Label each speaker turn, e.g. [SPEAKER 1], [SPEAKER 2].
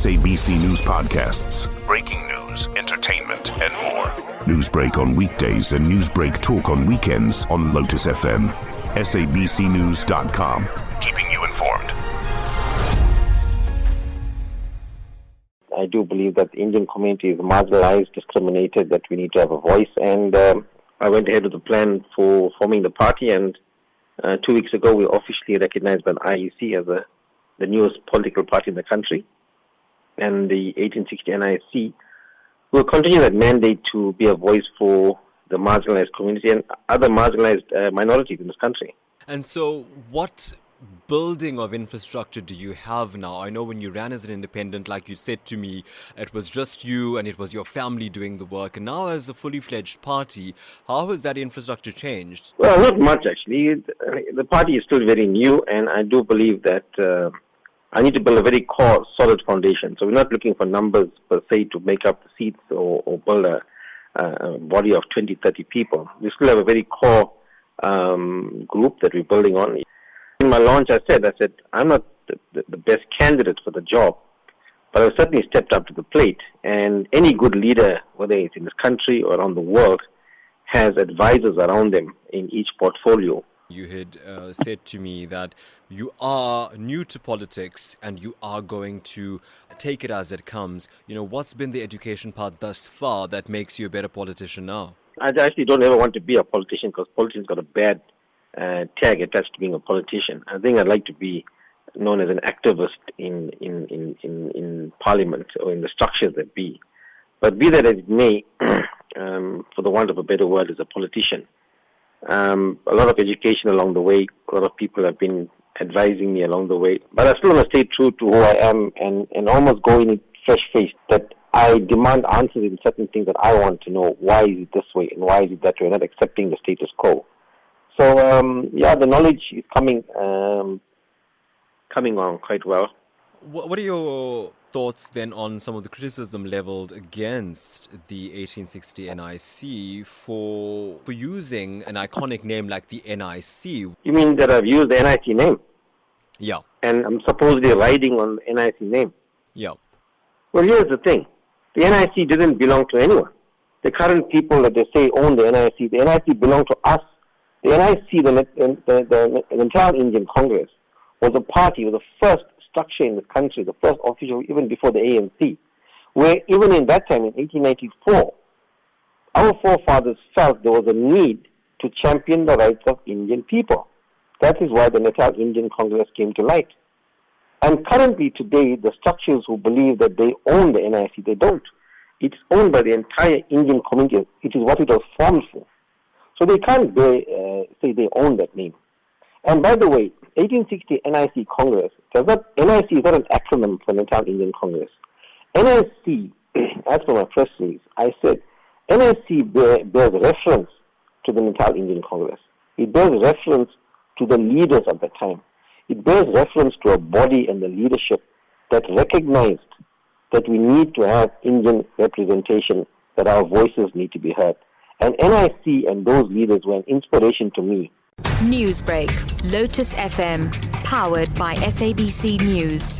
[SPEAKER 1] SABC News podcasts, breaking news, entertainment, and more. Newsbreak on weekdays and Newsbreak Talk on weekends on Lotus FM. SABCnews.com, keeping you informed.
[SPEAKER 2] I do believe that the Indian community is marginalized, discriminated, that we need to have a voice. And I went ahead with the plan for forming the party. And 2 weeks ago, we were officially recognized by the IEC as the newest political party in the country. And the 1860 NIC will continue that mandate to be a voice for the marginalized community and other marginalized minorities in this country.
[SPEAKER 3] And so what building of infrastructure do you have now? I know when you ran as an independent, like you said to me, it was just you and it was your family doing the work. And now as a fully fledged party, how has that infrastructure changed?
[SPEAKER 2] Well, not much actually. The party is still very new, and I do believe that I need to build a very core, solid foundation. So we're not looking for numbers per se to make up the seats or build a body of 20, 30 people. We still have a very core group that we're building on. In my launch, I said, I'm not the best candidate for the job, but I've certainly stepped up to the plate. And any good leader, whether it's in this country or around the world, has advisors around them in each portfolio.
[SPEAKER 3] You had said to me that you are new to politics and you are going to take it as it comes. You know, what's been the education part thus far that makes you a better politician now? I
[SPEAKER 2] actually don't ever want to be a politician because politicians got a bad tag attached to being a politician. I think I'd like to be known as an activist in Parliament or in the structures that be. But be that as it may, for the want of a better word, as a politician. A lot of education along the way. A lot of people have been advising me along the way. But I still want to stay true to who I am and almost go in fresh-faced, that I demand answers in certain things that I want to know. Why is it this way and why is it that way? Not accepting the status quo. So, the knowledge is coming on quite well.
[SPEAKER 3] What are your thoughts then on some of the criticism leveled against the 1860 NIC for using an iconic name like the NIC?
[SPEAKER 2] You mean that I've used the NIC name?
[SPEAKER 3] Yeah.
[SPEAKER 2] And I'm supposedly riding on the NIC name?
[SPEAKER 3] Yeah.
[SPEAKER 2] Well, here's the thing. The NIC didn't belong to anyone. The current people that they say own the NIC belong to us. The NIC, the National Indian Congress, was a party, was the first structure in the country, the first official, even before the ANC, where even in that time, in 1894, our forefathers felt there was a need to champion the rights of Indian people. That is why the National Indian Congress came to light. And currently today, the structures who believe that they own the NIC, they don't. It's owned by the entire Indian community. It is what it was formed for. So they can't say they own that name. And by the way, 1860 NIC Congress, NIC is not an acronym for National Indian Congress. NIC, as per my press release, I said, NIC bears reference to the National Indian Congress. It bears reference to the leaders of the time. It bears reference to a body and the leadership that recognized that we need to have Indian representation, that our voices need to be heard. And NIC and those leaders were an inspiration to me.
[SPEAKER 4] Newsbreak, Lotus FM, powered by SABC News.